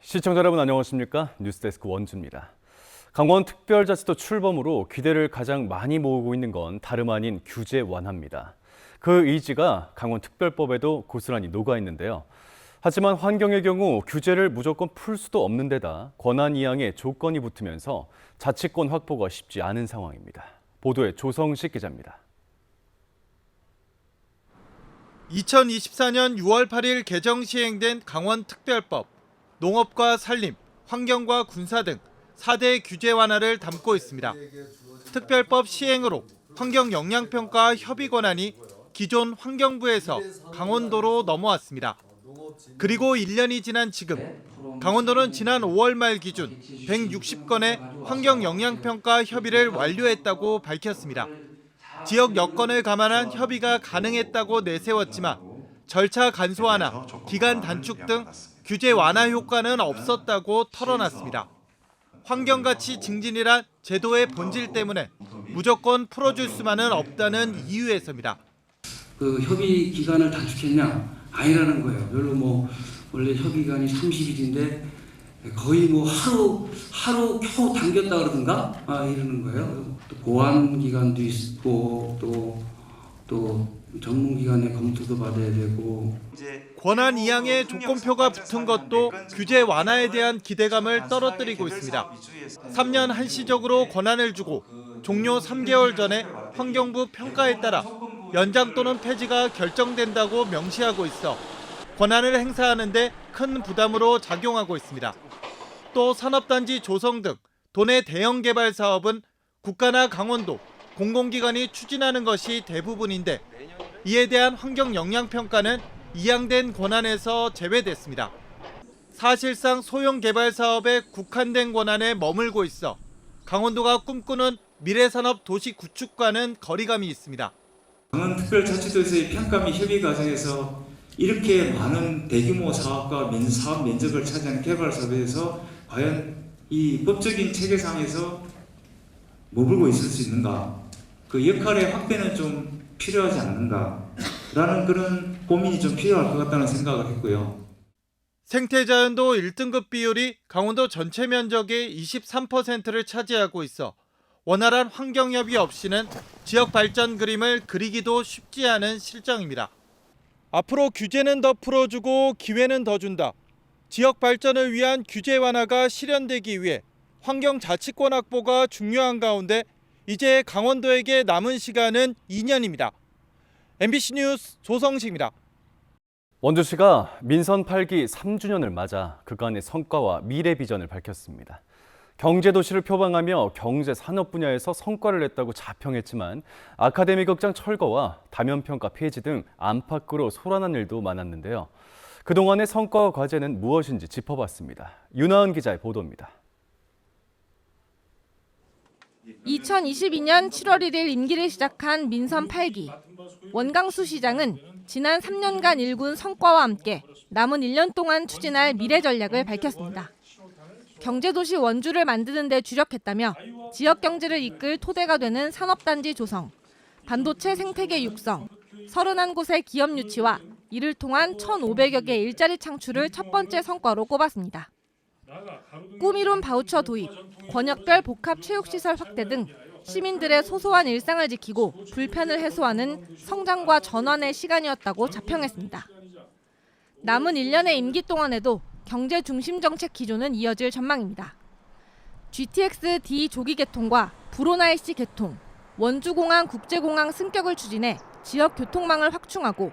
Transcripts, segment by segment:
시청자 여러분 안녕하십니까? 뉴스데스크 원주입니다. 강원특별자치도 출범으로 기대를 가장 많이 모으고 있는 건 다름 아닌 규제 완화입니다. 그 의지가 강원특별법에도 고스란히 녹아 있는데요. 하지만 환경의 경우 규제를 무조건 풀 수도 없는 데다 권한 이양의 조건이 붙으면서 자치권 확보가 쉽지 않은 상황입니다. 보도에 조성식 기자입니다. 2024년 6월 8일 개정 시행된 강원특별법, 농업과 산림, 환경과 군사 등 4대 규제 완화를 담고 있습니다. 특별법 시행으로 환경영향평가 협의 권한이 기존 환경부에서 강원도로 넘어왔습니다. 그리고 1년이 지난 지금 강원도는 지난 5월 말 기준 160건의 환경영향평가 협의를 완료했다고 밝혔습니다. 지역 여건을 감안한 협의가 가능했다고 내세웠지만 절차 간소화나 기간 단축 등 규제 완화 효과는 없었다고 털어놨습니다. 환경가치 증진이란 제도의 본질 때문에 무조건 풀어줄 수만은 없다는 이유에서입니다. 그 협의 기간을 단축했냐? 아니라는 거예요. 별로 원래 협의 기간이 30일인데 거의 하루 겨우 당겼다 그러던가 이러는 거예요. 또 보완 기간도 있고 또 전문 기관의 검토도 받아야 되고. 권한 이양의 조건표가 붙은 것도 규제 완화에 대한 기대감을 떨어뜨리고 있습니다. 3년 한시적으로 권한을 주고 종료 3개월 전에 환경부 평가에 따라 연장 또는 폐지가 결정된다고 명시하고 있어 권한을 행사하는 데 큰 부담으로 작용하고 있습니다. 또 산업단지 조성 등 도내 대형 개발 사업은 국가나 강원도, 공공기관이 추진하는 것이 대부분인데 이에 대한 환경영향평가는 이양된 권한에서 제외됐습니다. 사실상 소형 개발 사업에 국한된 권한에 머물고 있어 강원도가 꿈꾸는 미래산업 도시 구축과는 거리감이 있습니다. 강원특별자치도에서의 평가 및 협의 과정에서 이렇게 많은 대규모 사업과 사업 면적을 차지하는 개발 사업에서 과연 이 법적인 체계상에서 머물고 있을 수 있는가? 그 역할의 확대는 좀 필요하지 않는가라는 그런 고민이 좀 필요할 것 같다는 생각을 했고요. 생태자연도 1등급 비율이 강원도 전체 면적의 23%를 차지하고 있어 원활한 환경협의 없이는 지역 발전 그림을 그리기도 쉽지 않은 실정입니다. 앞으로 규제는 더 풀어주고 기회는 더 준다. 지역 발전을 위한 규제 완화가 실현되기 위해 환경 자치권 확보가 중요한 가운데 이제 강원도에게 남은 시간은 2년입니다. MBC 뉴스 조성식입니다. 원주시가 민선 8기 3주년을 맞아 그간의 성과와 미래 비전을 밝혔습니다. 경제도시를 표방하며 경제 산업 분야에서 성과를 냈다고 자평했지만 아카데미 극장 철거와 다면평가 폐지 등 안팎으로 소란한 일도 많았는데요. 그동안의 성과와 과제는 무엇인지 짚어봤습니다. 윤하은 기자의 보도입니다. 2022년 7월 1일 임기를 시작한 민선 8기. 원강수 시장은 지난 3년간 일군 성과와 함께 남은 1년 동안 추진할 미래 전략을 밝혔습니다. 경제도시 원주를 만드는 데 주력했다며 지역 경제를 이끌 토대가 되는 산업단지 조성, 반도체 생태계 육성, 31곳의 기업 유치와 이를 통한 1,500여 개 일자리 창출을 첫 번째 성과로 꼽았습니다. 꿈이룬 바우처 도입, 권역별 복합체육시설 확대 등 시민들의 소소한 일상을 지키고 불편을 해소하는 성장과 전환의 시간이었다고 자평했습니다. 남은 1년의 임기 동안에도 경제 중심 정책 기조는 이어질 전망입니다. GTX-D 조기 개통과 브로나이시 개통, 원주공항 국제공항 승격을 추진해 지역 교통망을 확충하고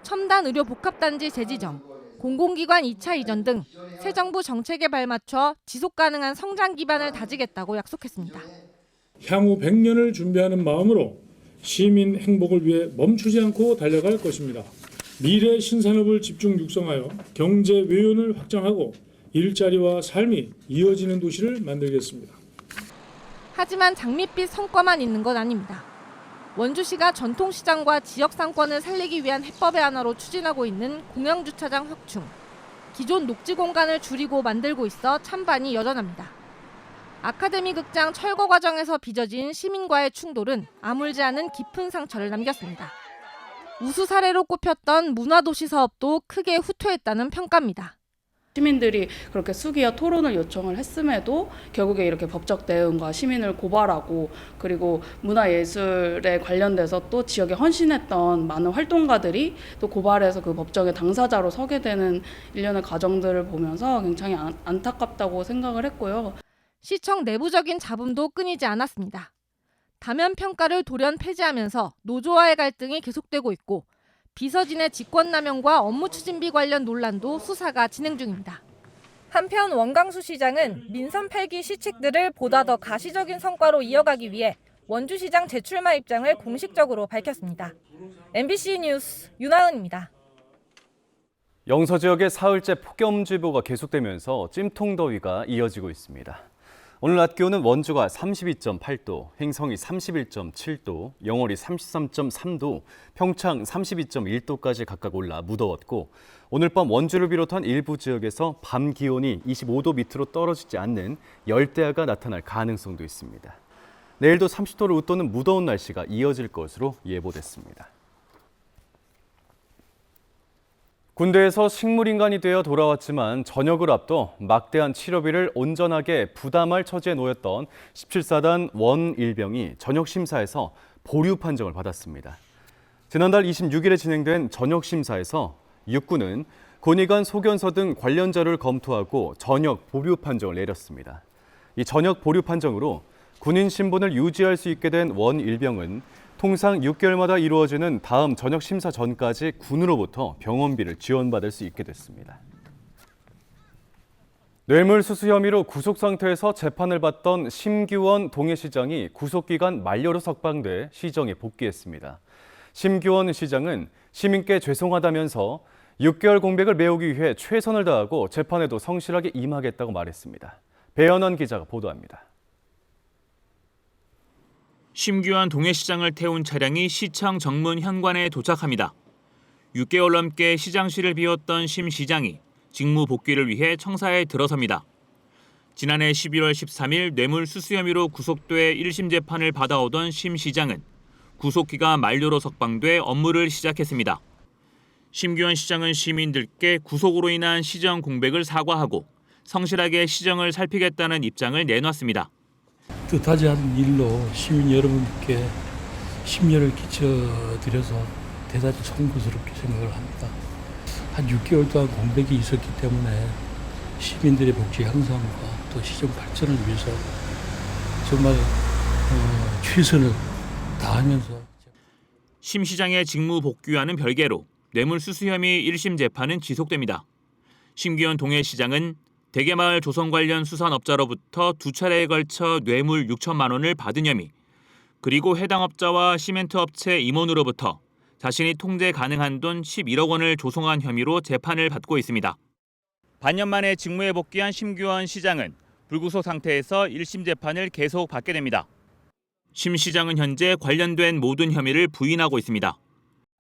첨단 의료 복합단지 재지정, 공공기관 2차 이전 등 새 정부 정책에 발맞춰 지속 가능한 성장 기반을 다지겠다고 약속했습니다. 향후 100년을 준비하는 마음으로 시민 행복을 위해 멈추지 않고 달려갈 것입니다. 미래 신산업을 집중 육성하여 경제 외연을 확장하고 일자리와 삶이 이어지는 도시를 만들겠습니다. 하지만 장밋빛 성과만 있는 건 아닙니다. 원주시가 전통시장과 지역 상권을 살리기 위한 해법의 하나로 추진하고 있는 공영주차장 확충, 기존 녹지 공간을 줄이고 만들고 있어 찬반이 여전합니다. 아카데미 극장 철거 과정에서 빚어진 시민과의 충돌은 아물지 않은 깊은 상처를 남겼습니다. 우수 사례로 꼽혔던 문화도시 사업도 크게 후퇴했다는 평가입니다. 시민들이 그렇게 수기와 토론을 요청을 했음에도 결국에 이렇게 법적 대응과 시민을 고발하고 그리고 문화예술에 관련돼서 또 지역에 헌신했던 많은 활동가들이 또 고발해서 그 법정의 당사자로 서게 되는 일련의 과정들을 보면서 굉장히 안타깝다고 생각을 했고요. 시청 내부적인 잡음도 끊이지 않았습니다. 다면 평가를 돌연 폐지하면서 노조와의 갈등이 계속되고 있고 비서진의 직권남용과 업무 추진비 관련 논란도 수사가 진행 중입니다. 한편 원광수 시장은 민선 8기 시책들을 보다 더 가시적인 성과로 이어가기 위해 원주시장 재출마 입장을 공식적으로 밝혔습니다. MBC 뉴스 윤하은입니다. 영서 지역의 사흘째 폭염주의보가 계속되면서 찜통더위가 이어지고 있습니다. 오늘 낮 기온은 원주가 32.8도, 행성이 31.7도, 영월이 33.3도, 평창 32.1도까지 각각 올라 무더웠고 오늘 밤 원주를 비롯한 일부 지역에서 밤 기온이 25도 밑으로 떨어지지 않는 열대야가 나타날 가능성도 있습니다. 내일도 30도를 웃도는 무더운 날씨가 이어질 것으로 예보됐습니다. 군대에서 식물인간이 되어 돌아왔지만 전역을 앞둬 막대한 치료비를 온전하게 부담할 처지에 놓였던 17사단 원일병이 전역 심사에서 보류 판정을 받았습니다. 지난달 26일에 진행된 전역 심사에서 육군은 군의관 소견서 등 관련 자료를 검토하고 전역 보류 판정을 내렸습니다. 이 전역 보류 판정으로 군인 신분을 유지할 수 있게 된 원일병은 통상 6개월마다 이루어지는 다음 전역 심사 전까지 군으로부터 병원비를 지원받을 수 있게 됐습니다. 뇌물수수 혐의로 구속 상태에서 재판을 받던 심규원 동해시장이 구속기간 만료로 석방돼 시정에 복귀했습니다. 심규원 시장은 시민께 죄송하다면서 6개월 공백을 메우기 위해 최선을 다하고 재판에도 성실하게 임하겠다고 말했습니다. 배현원 기자가 보도합니다. 심규원 동해시장을 태운 차량이 시청 정문 현관에 도착합니다. 6개월 넘게 시장실을 비웠던 심 시장이 직무 복귀를 위해 청사에 들어섭니다. 지난해 11월 13일 뇌물수수 혐의로 구속돼 1심 재판을 받아오던 심 시장은 구속기간 만료로 석방돼 업무를 시작했습니다. 심규원 시장은 시민들께 구속으로 인한 시정 공백을 사과하고 성실하게 시정을 살피겠다는 입장을 내놨습니다. 뜻하지 않은 일로 시민 여러분께 심려를 끼쳐드려서 대단히 송구스럽게 생각을 합니다. 한 6개월 동안 공백이 있었기 때문에 시민들의 복지 향상과 또 시정 발전을 위해서 정말 최선을 다하면서 심 시장의 직무 복귀와는 별개로 뇌물수수 혐의 1심 재판은 지속됩니다. 심규원 동해시장은 대개마을 조성 관련 수산업자로부터 2차례에 걸쳐 뇌물 6천만 원을 받은 혐의, 그리고 해당 업자와 시멘트 업체 임원으로부터 자신이 통제 가능한 돈 11억 원을 조성한 혐의로 재판을 받고 있습니다. 반년 만에 직무에 복귀한 심규원 시장은 불구속 상태에서 1심 재판을 계속 받게 됩니다. 심 시장은 현재 관련된 모든 혐의를 부인하고 있습니다.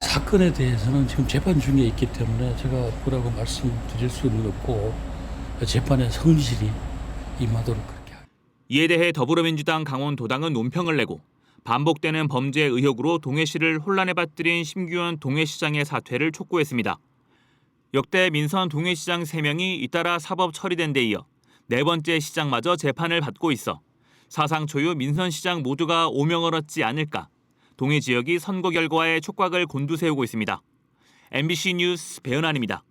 사건에 대해서는 지금 재판 중에 있기 때문에 제가 뭐라고 말씀드릴 수는 없고 재판에 성실히 임하도록 그렇게 합니다. 이에 대해 더불어민주당 강원도당은 논평을 내고 반복되는 범죄 의혹으로 동해시를 혼란에 빠뜨린 심규원 동해시장의 사퇴를 촉구했습니다. 역대 민선 동해시장 3명이 잇따라 사법 처리된 데 이어 4번째 시장마저 재판을 받고 있어 사상 초유 민선시장 모두가 오명을 얻지 않을까 동해 지역이 선거 결과에 촉각을 곤두세우고 있습니다. MBC 뉴스 배은환입니다.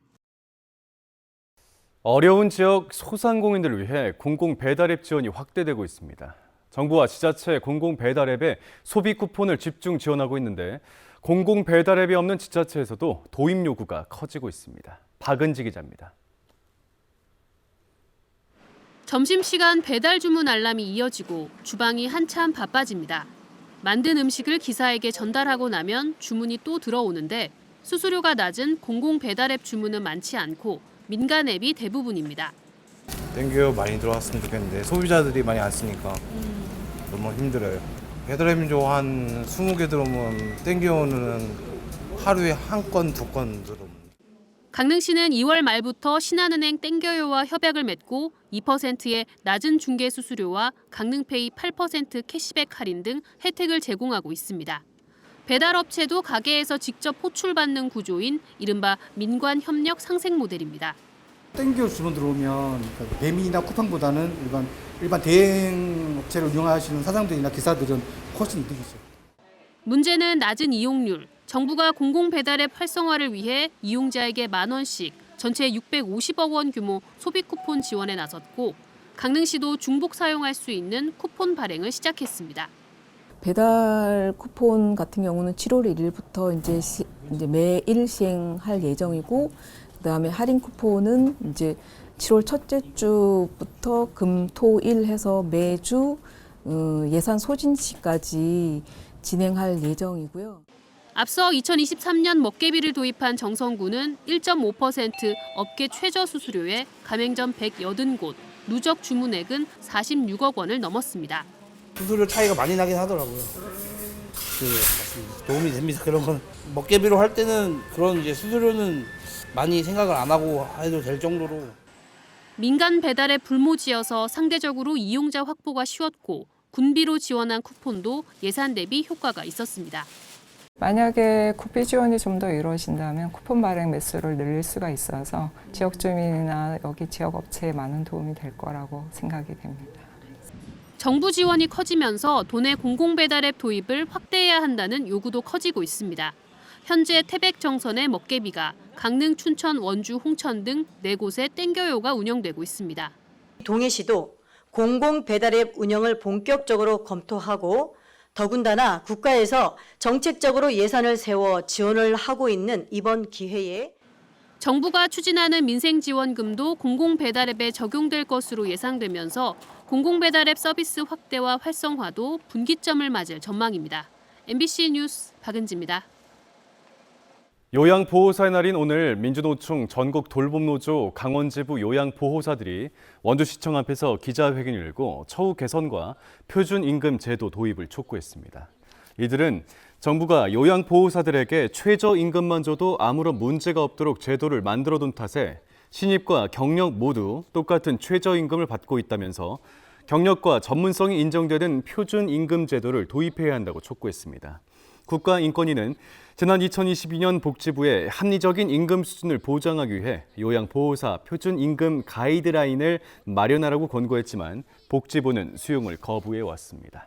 어려운 지역 소상공인들을 위해 공공배달앱 지원이 확대되고 있습니다. 정부와 지자체 공공배달앱에 소비 쿠폰을 집중 지원하고 있는데 공공배달앱이 없는 지자체에서도 도입 요구가 커지고 있습니다. 박은지 기자입니다. 점심시간 배달 주문 알람이 이어지고 주방이 한참 바빠집니다. 만든 음식을 기사에게 전달하고 나면 주문이 또 들어오는데 수수료가 낮은 공공배달앱 주문은 많지 않고 민간 앱이 대부분입니다. 땡겨 많이 들어왔으면 좋겠는데 소비자들이 많이 안 쓰니까 너무 힘들어요. 배달앱도 한 20개 들어오면 땡겨오는 하루에 한 건, 2건 들어옵니다. 강릉시는 2월 말부터 신한은행 땡겨요와 협약을 맺고 2%의 낮은 중개 수수료와 강릉페이 8% 캐시백 할인 등 혜택을 제공하고 있습니다. 배달업체도 가게에서 직접 호출받는 구조인 이른바 민관협력 상생 모델입니다. 땡겨 주문 들어오면 그러니까 매미나 쿠팡보다는 일반 대행 업체를 운영하시는 사장들이나 기사들은 훨씬 이득이죠. 문제는 낮은 이용률. 정부가 공공배달앱 활성화를 위해 이용자에게 10,000원씩 전체 650억 원 규모 소비 쿠폰 지원에 나섰고 강릉시도 중복 사용할 수 있는 쿠폰 발행을 시작했습니다. 배달 쿠폰 같은 경우는 7월 1일부터 이제 매일 시행할 예정이고, 그다음에 할인 쿠폰은 이제 7월 첫째 주부터 금, 토, 일 해서 매주 예산 소진 시까지 진행할 예정이고요. 앞서 2023년 먹개비를 도입한 정선구는 1.5% 업계 최저 수수료에 가맹점 180곳, 누적 주문액은 46억 원을 넘었습니다. 수수료 차이가 많이 나긴 하더라고요. 도움이 됩니다. 그런 건 먹개비로 할 때는 그런 이제 수수료는 많이 생각을 안 하고 해도 될 정도로. 민간 배달에 불모지어서 상대적으로 이용자 확보가 쉬웠고 군비로 지원한 쿠폰도 예산 대비 효과가 있었습니다. 만약에 국비 지원이 좀 더 이루어진다면 쿠폰 발행 매수를 늘릴 수가 있어서 지역 주민이나 여기 지역 업체에 많은 도움이 될 거라고 생각이 됩니다. 정부 지원이 커지면서 도내 공공배달앱 도입을 확대해야 한다는 요구도 커지고 있습니다. 현재 태백 정선의 먹개비가 강릉, 춘천, 원주, 홍천 등 4곳에 땡겨요가 운영되고 있습니다. 동해시도 공공배달앱 운영을 본격적으로 검토하고 더군다나 국가에서 정책적으로 예산을 세워 지원을 하고 있는 이번 기회에 정부가 추진하는 민생지원금도 공공배달앱에 적용될 것으로 예상되면서 공공배달앱 서비스 확대와 활성화도 분기점을 맞을 전망입니다. MBC 뉴스 박은지입니다. 요양보호사의 날인 오늘 민주노총 전국 돌봄노조 강원지부 요양보호사들이 원주시청 앞에서 기자회견을 열고 처우 개선과 표준임금 제도 도입을 촉구했습니다. 이들은 정부가 요양보호사들에게 최저임금만 줘도 아무런 문제가 없도록 제도를 만들어둔 탓에 신입과 경력 모두 똑같은 최저임금을 받고 있다면서 경력과 전문성이 인정되는 표준임금 제도를 도입해야 한다고 촉구했습니다. 국가인권위는 지난 2022년 복지부의 합리적인 임금 수준을 보장하기 위해 요양보호사 표준임금 가이드라인을 마련하라고 권고했지만 복지부는 수용을 거부해왔습니다.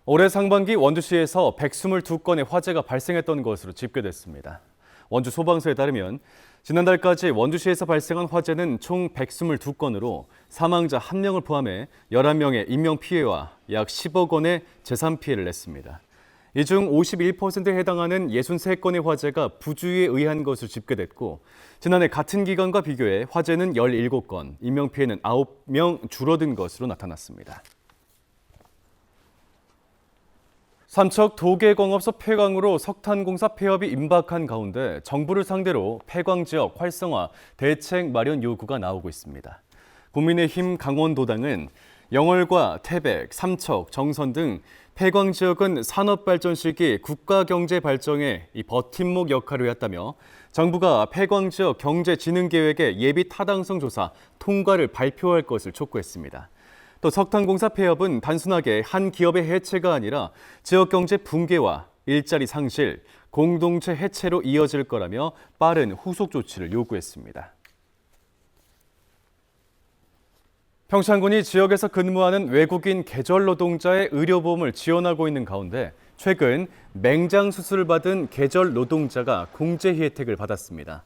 올해 상반기 원주시에서 122건의 화재가 발생했던 것으로 집계됐습니다. 원주 소방서에 따르면 지난달까지 원주시에서 발생한 화재는 총 122건으로 사망자 1명을 포함해 11명의 인명피해와 약 10억 원의 재산 피해를 냈습니다. 이 중 51%에 해당하는 63건의 화재가 부주의에 의한 것으로 집계됐고 지난해 같은 기간과 비교해 화재는 17건, 인명피해는 9명 줄어든 것으로 나타났습니다. 삼척 도계광업소 폐광으로 석탄공사 폐업이 임박한 가운데 정부를 상대로 폐광 지역 활성화 대책 마련 요구가 나오고 있습니다. 국민의힘 강원도당은 영월과 태백, 삼척, 정선 등 폐광 지역은 산업 발전 시기 국가 경제 발전의 버팀목 역할을 해왔다며 정부가 폐광 지역 경제 진흥 계획의 예비 타당성 조사 통과를 발표할 것을 촉구했습니다. 또 석탄공사 폐업은 단순하게 한 기업의 해체가 아니라 지역 경제 붕괴와 일자리 상실, 공동체 해체로 이어질 거라며 빠른 후속 조치를 요구했습니다. 평창군이 지역에서 근무하는 외국인 계절 노동자의 의료보험을 지원하고 있는 가운데 최근 맹장 수술을 받은 계절 노동자가 공제 혜택을 받았습니다.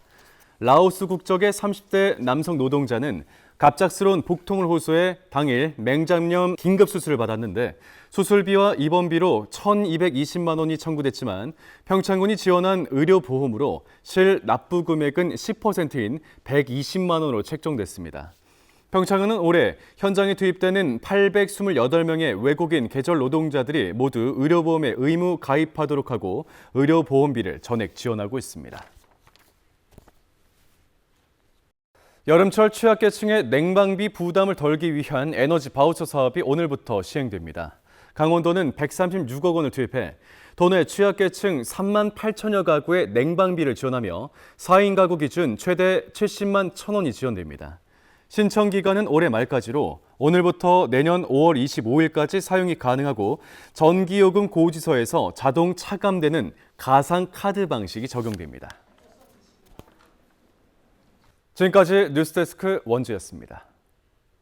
라오스 국적의 30대 남성 노동자는 갑작스러운 복통을 호소해 당일 맹장염 긴급 수술을 받았는데 수술비와 입원비로 1,220만 원이 청구됐지만 평창군이 지원한 의료보험으로 실 납부 금액은 10%인 120만 원으로 책정됐습니다. 평창은 올해 현장에 투입되는 828명의 외국인 계절 노동자들이 모두 의료보험에 의무 가입하도록 하고 의료보험비를 전액 지원하고 있습니다. 여름철 취약계층의 냉방비 부담을 덜기 위한 에너지 바우처 사업이 오늘부터 시행됩니다. 강원도는 136억 원을 투입해 도내 취약계층 3만 8천여 가구의 냉방비를 지원하며 4인 가구 기준 최대 70만 1,000원이 지원됩니다. 신청 기간은 올해 말까지로 오늘부터 내년 5월 25일까지 사용이 가능하고 전기요금 고지서에서 자동 차감되는 가상 카드 방식이 적용됩니다. 지금까지 뉴스데스크 원주였습니다.